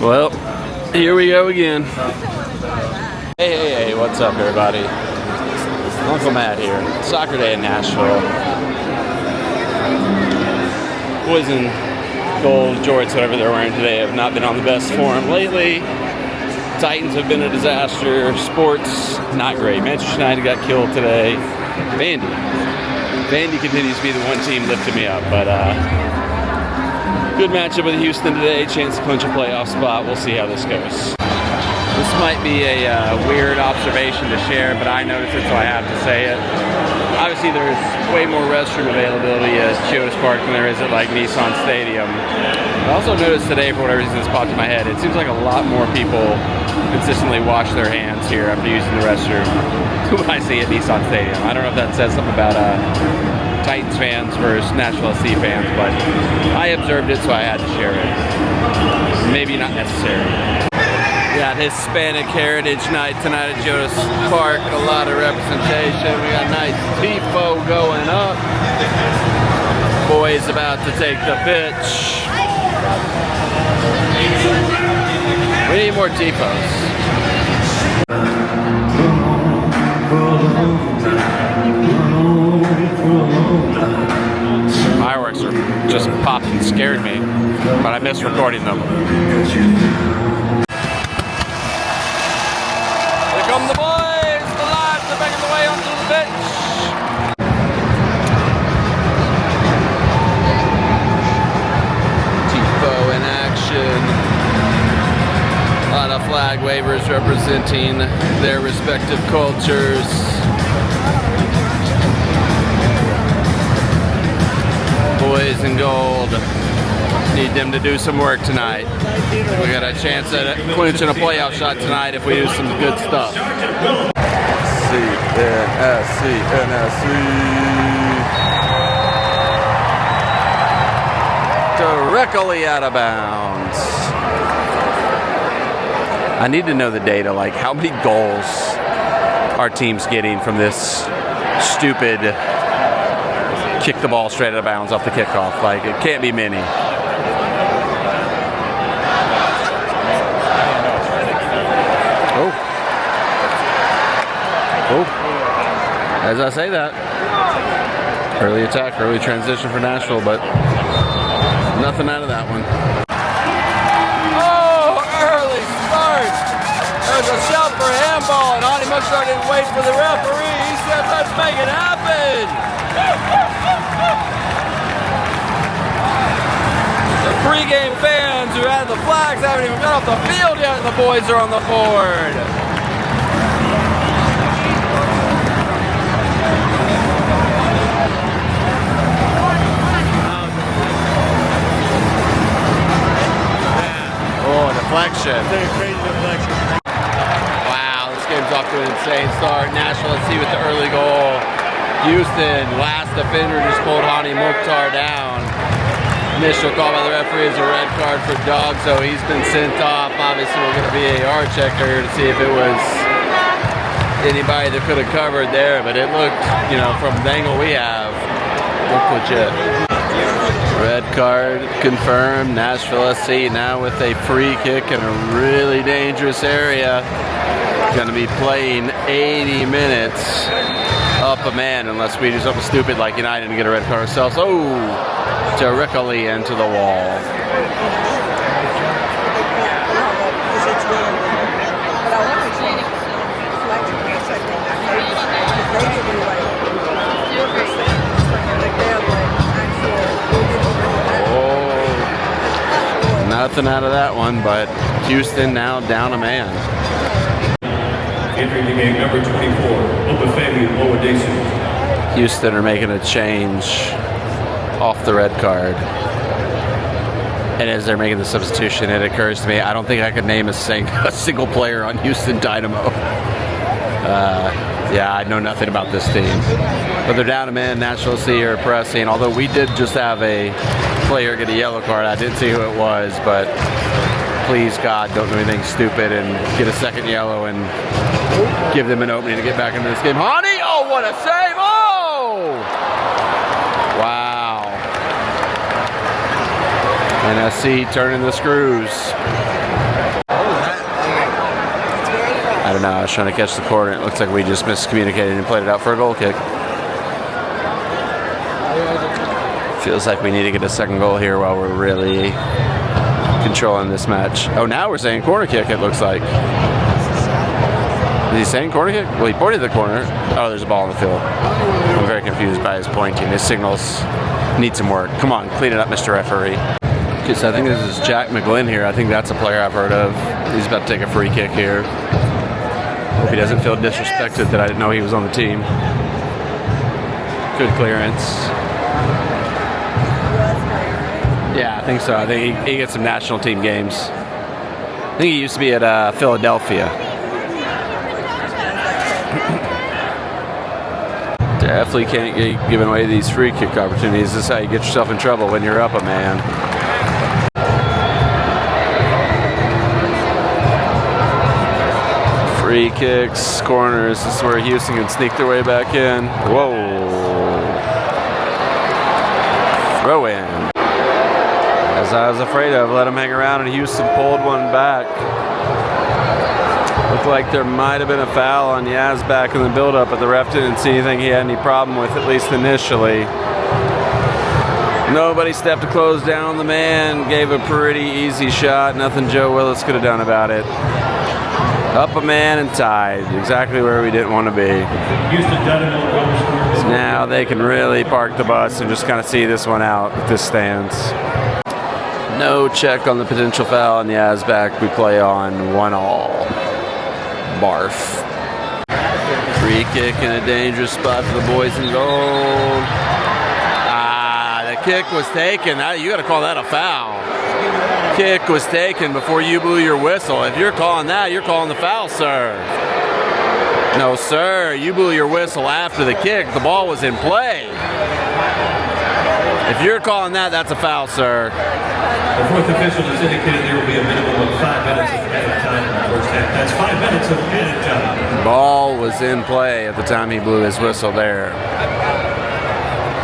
Well, here we go again. Hey, what's up, everybody? Uncle Matt here. Soccer day in Nashville. Boys in gold jorts, whatever they're wearing today, have not been on the best form lately. Titans have been a disaster. Sports, not great. Manchester United got killed today. Vandy continues to be the one team lifting me up, but good matchup with Houston today. Chance to clinch a playoff spot. We'll see how this goes. This might be a weird observation to share, but I noticed it, so I have to say it. Obviously, there's way more restroom availability at GEODIS Park than there is at like Nissan Stadium. I also noticed today, for whatever reason, this popped in my head. It seems like a lot more people consistently wash their hands here after using the restroom when I see at Nissan Stadium. I don't know if that says something about Titans fans versus Nashville SC fans, but I observed it, so I had to share it. Maybe not necessary. Yeah, Hispanic Heritage Night tonight at GEODIS Park. A lot of representation. We got a nice tifo going up. Boys about to take the pitch. We need more tifos. Fireworks are just popped and scared me, but I miss recording them. Here come the boys! The Lions are making the way onto the pitch. Tifo in action. A lot of flag wavers representing their respective cultures. Boys in gold. Need them to do some work tonight. We got a chance at clinching a playoff shot tonight if we do some good stuff. CNSC. Directly out of bounds. I need to know the data, like how many goals our team's getting from this stupid kick the ball straight out of bounds off the kickoff. Like, it can't be many. Oh, as I say that, early attack, early transition for Nashville, but nothing out of that one. Oh, early start. There's a shout for a handball, and Honey Muxtar didn't wait for the referee. He said, let's make it happen. The pregame fans who had the flags haven't even got off the field yet, and the boys are on the board. Oh, deflection. Crazy deflection. Wow, this game's off to an insane start. Nashville SC with the early goal. Houston, last defender, just pulled Hani Mukhtar down. Initial call by the referee is a red card for Dog, so he's been sent off. Obviously, we're going to VAR check here to see if it was anybody that could have covered there, but it looked, you know, from the angle we have, looked legit. Red card confirmed. Nashville SC now with a free kick in a really dangerous area. Going to be playing 80 minutes up a man unless we do something stupid like United and get a red card ourselves. Oh, directly into the wall. Nothing out of that one, but Houston now down a man. Entering the game, number 24, Obafemi Owodesi. Houston are making a change off the red card. And as they're making the substitution, it occurs to me, I don't think I could name a single player on Houston Dynamo. Yeah, I know nothing about this team. But they're down a man. Nashville SC are pressing. Although we did just have a player get a yellow card. I didn't see who it was, but please, God, don't do anything stupid and get a second yellow and give them an opening to get back into this game. Hani! Oh, what a save! Oh! Wow. And SC turning the screws. I don't know, I was trying to catch the corner. It looks like we just miscommunicated and played it out for a goal kick. Feels like we need to get a second goal here while we're really controlling this match. Oh, now we're saying corner kick, it looks like. Is he saying corner kick? Well, he pointed the corner. Oh, there's a ball in the field. I'm very confused by his pointing. His signals need some work. Come on, clean it up, Mr. Referee. Okay, so I think this is Jack McGlynn here. I think that's a player I've heard of. He's about to take a free kick here. Hope he doesn't feel disrespected that I didn't know he was on the team. Good clearance. Yeah, I think so. I think he gets some national team games. I think he used to be at Philadelphia. Definitely can't get giving away these free kick opportunities. This is how you get yourself in trouble when you're up a man. Free kicks, corners. This is where Houston can sneak their way back in. Whoa. Throw in. As I was afraid of, let him hang around, and Houston pulled one back. Looked like there might have been a foul on Yaz back in the build-up, but the ref didn't see anything he had any problem with, at least initially. Nobody stepped to close down the man, gave a pretty easy shot. Nothing Joe Willis could have done about it. Up a man and tied, exactly where we didn't want to be. So now they can really park the bus and just kind of see this one out with this stance. No check on the potential foul on Yaz back. We play on 1-1. Barf. Free kick in a dangerous spot for the boys in goal. The kick was taken. You got to call that a foul. Kick was taken before you blew your whistle. If you're calling that, you're calling the foul, sir. No, sir. You blew your whistle after the kick. The ball was in play. If you're calling that, that's a foul, sir. The fourth official has indicated there will be a minimum of 5 minutes of added time in the first half. That's 5 minutes of added time. Ball was in play at the time he blew his whistle there.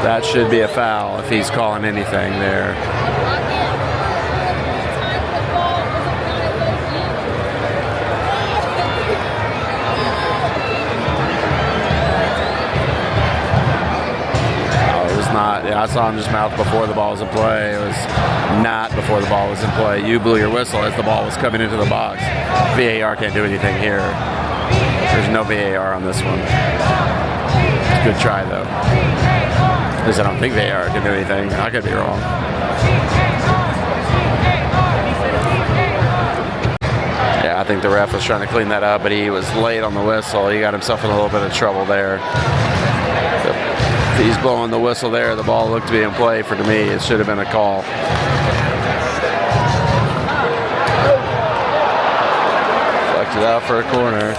That should be a foul if he's calling anything there. I saw him just mouth before the ball was in play. It was not before the ball was in play. You blew your whistle as the ball was coming into the box. VAR can't do anything here. There's no VAR on this one. Good try, though. At least I don't think VAR can do anything. I could be wrong. Yeah, I think the ref was trying to clean that up, but he was late on the whistle. He got himself in a little bit of trouble there. If he's blowing the whistle there, the ball looked to be in play. For to me, it should have been a call. Deflected out for a corner.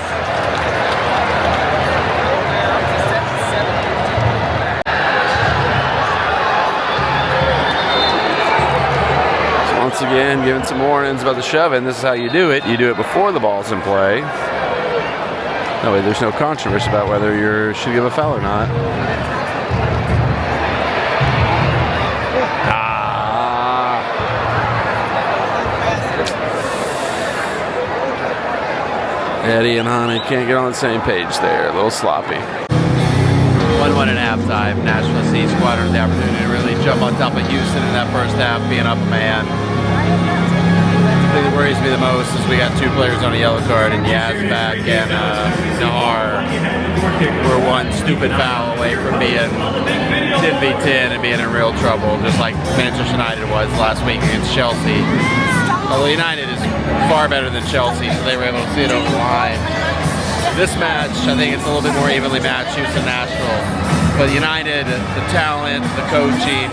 So once again, giving some warnings about the shoving. This is how you do it. You do it before the ball's in play. That way there's no controversy about whether you should give a foul or not. Eddie and Hana can't get on the same page there. A little sloppy. 1-1 at halftime. Nashville SC squandered the opportunity to really jump on top of Houston in that first half, being up a man. The thing that worries me the most is we got 2 players on a yellow card, and Yazbak and Nahar were one stupid foul away from being 10v10 and being in real trouble, just like Manchester United was last week against Chelsea. Although United is far better than Chelsea, so they were able to see it over the line. This match, I think it's a little bit more evenly matched, Houston-Nashville. But United, the talent, the coaching,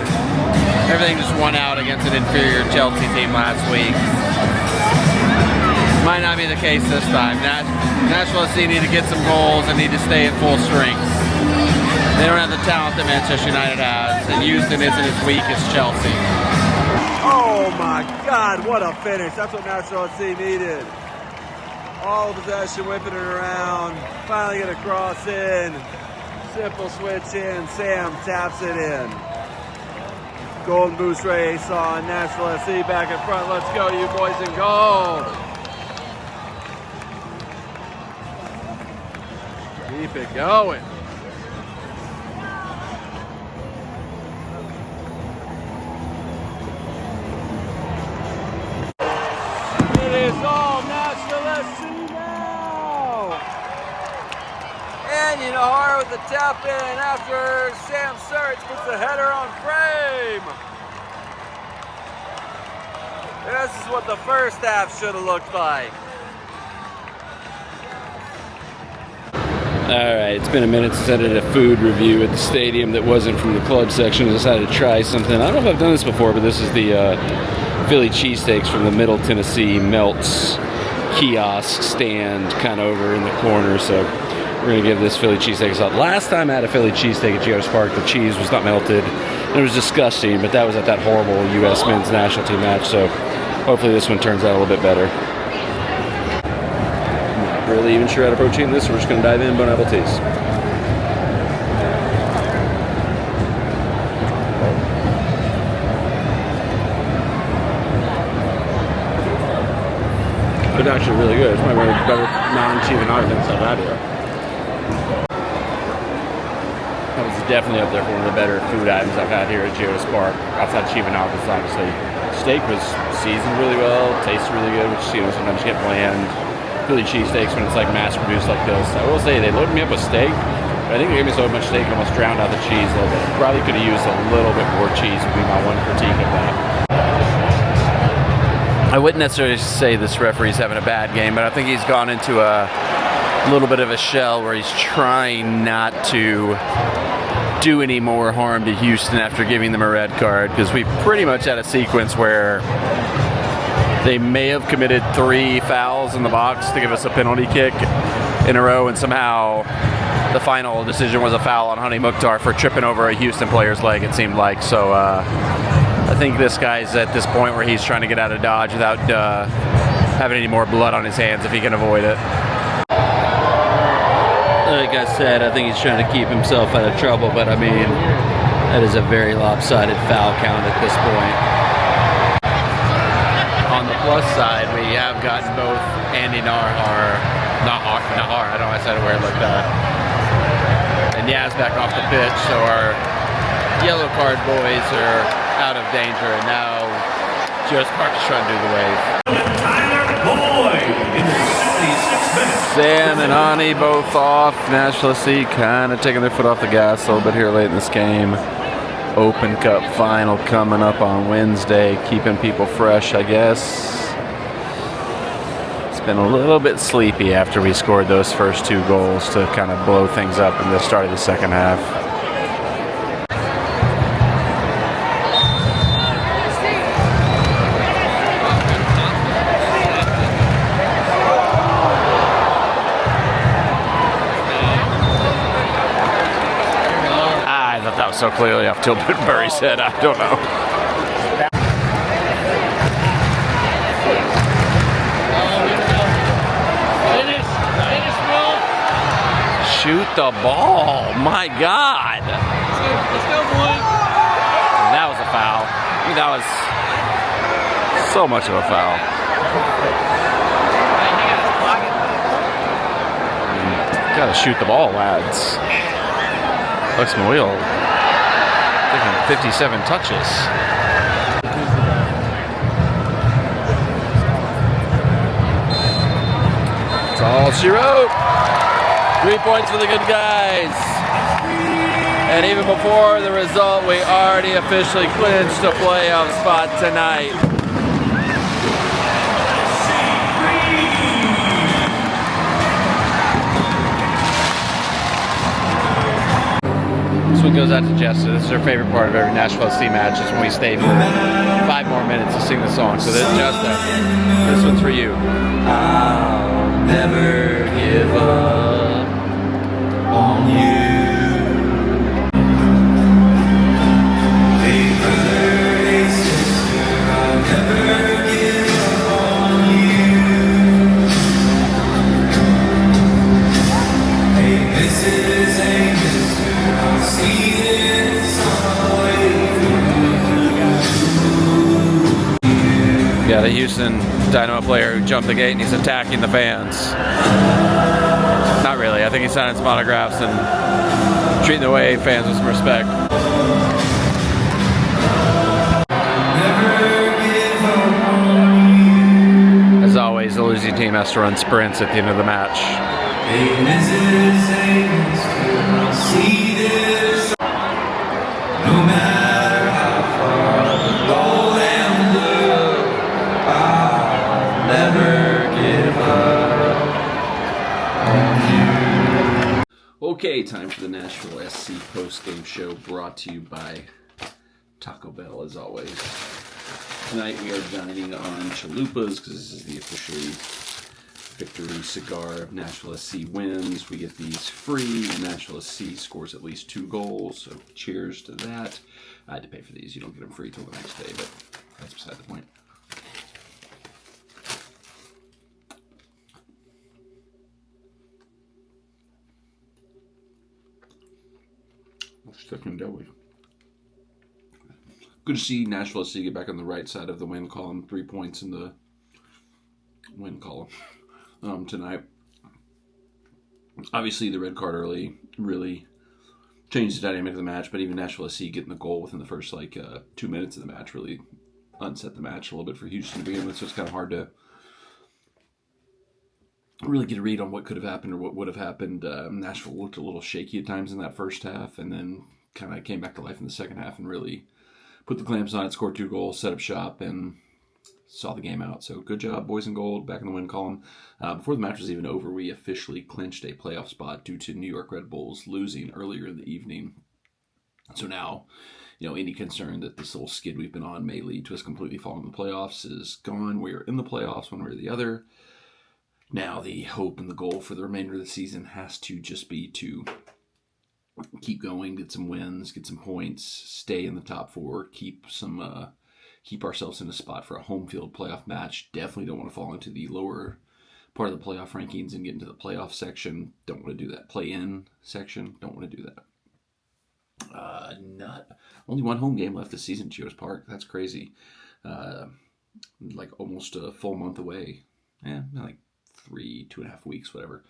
everything just won out against an inferior Chelsea team last week. Might not be the case this time. Nashville SC need to get some goals and need to stay at full strength. They don't have the talent that Manchester United has, and Houston isn't as weak as Chelsea. Oh my God, what a finish. That's what Nashville SC needed. All the possession, whipping it around, finally get a cross in. Simple switch in, Sam taps it in. Golden Boost race on Nashville SC back in front. Let's go, you boys in gold. Keep it going. It is all Nashville SC now. And you know, with the tap in after Sam Surge puts the header on frame. This is what the first half should have looked like. Alright, it's been a minute since I did a food review at the stadium that wasn't from the club section. I decided to try something. I don't know if I've done this before, but this is the Philly cheesesteaks from the Middle Tennessee Melts kiosk stand kind of over in the corner. So we're going to give this Philly cheesesteak a shot. Last time I had a Philly cheesesteak at GEODIS Park, the cheese was not melted. And it was disgusting, but that was at that horrible U.S. men's national team match. So hopefully this one turns out a little bit better. Really even sure how to protein this, so we're just going to dive in. Bon appetit. It's actually really good. It's one of the better non-cheesenaga things I've had here. That was definitely up there for one of the better food items I've had here at GEODIS Park. Outside cheesenagas, obviously. Steak was seasoned really well, tasted really good, which sometimes you get bland. Philly cheesesteaks when it's like mass produced like this. I will say they loaded me up with steak, but I think they gave me so much steak it almost drowned out the cheese a little bit. Probably could have used a little bit more cheese would be my one critique of that. I wouldn't necessarily say this referee's having a bad game, but I think he's gone into a little bit of a shell where he's trying not to do any more harm to Houston after giving them a red card, because we pretty much had a sequence where they may have committed 3 fouls in the box to give us a penalty kick in a row, and somehow the final decision was a foul on Honey Mukhtar for tripping over a Houston player's leg, it seemed like. So I think this guy's at this point where he's trying to get out of Dodge without having any more blood on his hands if he can avoid it. Like I said, I think he's trying to keep himself out of trouble, but I mean, that is a very lopsided foul count at this point. On the plus side, we have gotten both Andy Nahar, I don't know I said a word like that, and Yaz back off the pitch, so our yellow card boys are out of danger, and now GEODIS Park is trying to do the wave. Sam and Ani both off. Nashville SC kind of taking their foot off the gas a little bit here late in this game. Open Cup final coming up on Wednesday, keeping people fresh, I guess. It's been a little bit sleepy after we scored those first 2 goals to kind of blow things up in the start of the second half. That was so clearly off Tilbury's head, I don't know. Shoot the ball, my God. Let's go, boys. That was a foul. I mean, that was so much of a foul. Gotta shoot the ball, lads. Lex Moyle taking 57 touches. That's all she wrote. 3 points for the good guys. And even before the result, we already officially clinched a playoff spot tonight. This one goes out to Jessica. This is her favorite part of every Nashville SC match, is when we stay for 5 more minutes to sing the song. So Jessica, this one's for you. I'll never give up on you. Hey brother, hey sister, I'll never give up on you. Hey Mrs. Hey Mr., I'll see this all the way through. Dynamo player who jumped the gate and he's attacking the fans. Not really. I think he's signing some autographs and treating the away fans with some respect. As always, the losing team has to run sprints at the end of the match. No matter how far the goal and blue, I'll never give up on you. Okay, time for the Nashville SC post-game show, brought to you by Taco Bell, as always. Tonight we are dining on chalupas, because this is the officially victory cigar of Nashville SC wins. We get these free, and Nashville SC scores at least 2 goals, so cheers to that. I had to pay for these. You don't get them free till the next day, but that's beside the point. Stuck in deli. Good to see Nashville SC get back on the right side of the win column. 3 points in the win column tonight. Obviously, the red card early really changed the dynamic of the match, but even Nashville SC getting the goal within the first 2 minutes of the match really unset the match a little bit for Houston to begin with, so it's kind of hard to really get a read on what could have happened or what would have happened. Nashville looked a little shaky at times in that first half, and then kind of came back to life in the second half and really put the clamps on it, scored 2 goals, set up shop, and saw the game out. So good job, boys in gold, back in the win column. Before the match was even over, we officially clinched a playoff spot due to New York Red Bulls losing earlier in the evening. So now, any concern that this little skid we've been on may lead to us completely falling in the playoffs is gone. We are in the playoffs one way or the other. Now the hope and the goal for the remainder of the season has to just be to keep going, get some wins, get some points, stay in the top 4, keep ourselves in a spot for a home field playoff match. Definitely don't want to fall into the lower part of the playoff rankings and get into the playoff section. Don't want to do that. Play-in section. Don't want to do that. Only 1 home game left this season at GEODIS Park. That's crazy. Almost a full month away. 2.5 weeks, whatever.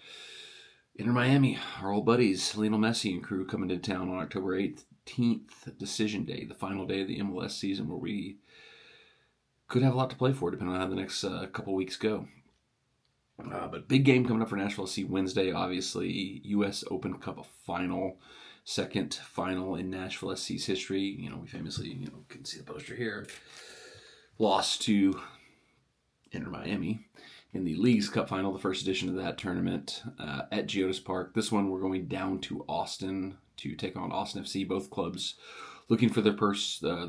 Inter Miami, our old buddies, Lionel Messi and crew coming to town on October 18th, decision day, the final day of the MLS season, where we could have a lot to play for, depending on how the next couple weeks go. But big game coming up for Nashville SC Wednesday, obviously. U.S. Open Cup final, second final in Nashville SC's history. We famously, you can see the poster here, lost to Inter Miami in the Leagues Cup final, the first edition of that tournament at GEODIS Park. This one we're going down to Austin to take on Austin FC. Both clubs looking for their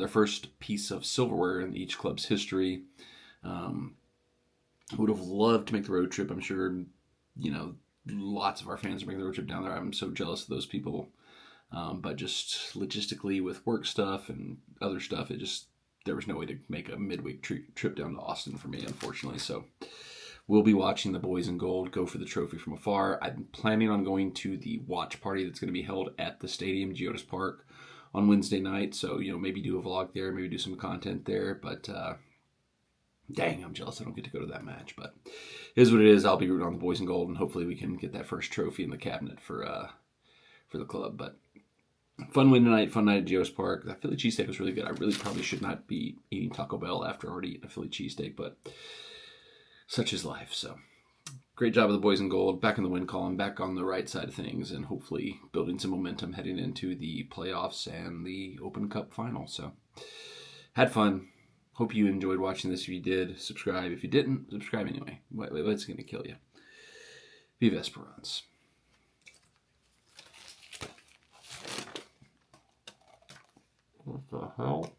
first piece of silverware in each club's history. Would have loved to make the road trip. I'm sure, lots of our fans are making the road trip down there. I'm so jealous of those people. But just logistically with work stuff and other stuff, there was no way to make a midweek trip down to Austin for me, unfortunately. So we'll be watching the boys in gold go for the trophy from afar. I'm planning on going to the watch party that's going to be held at the stadium, GEODIS Park, on Wednesday night. So, maybe do a vlog there, maybe do some content there. But, dang, I'm jealous I don't get to go to that match. But it is what it is. I'll be rooting on the boys in gold, and hopefully we can get that first trophy in the cabinet for the club. But fun win tonight, fun night at GEODIS Park. That Philly cheesesteak was really good. I really probably should not be eating Taco Bell after already eating a Philly cheesesteak, but such is life. So great job of the boys in gold, back in the win column, back on the right side of things, and hopefully building some momentum heading into the playoffs and the Open Cup final. So had fun. Hope you enjoyed watching this. If you did, subscribe. If you didn't, subscribe anyway. What's going to kill you? Vive Esperance. What the hell?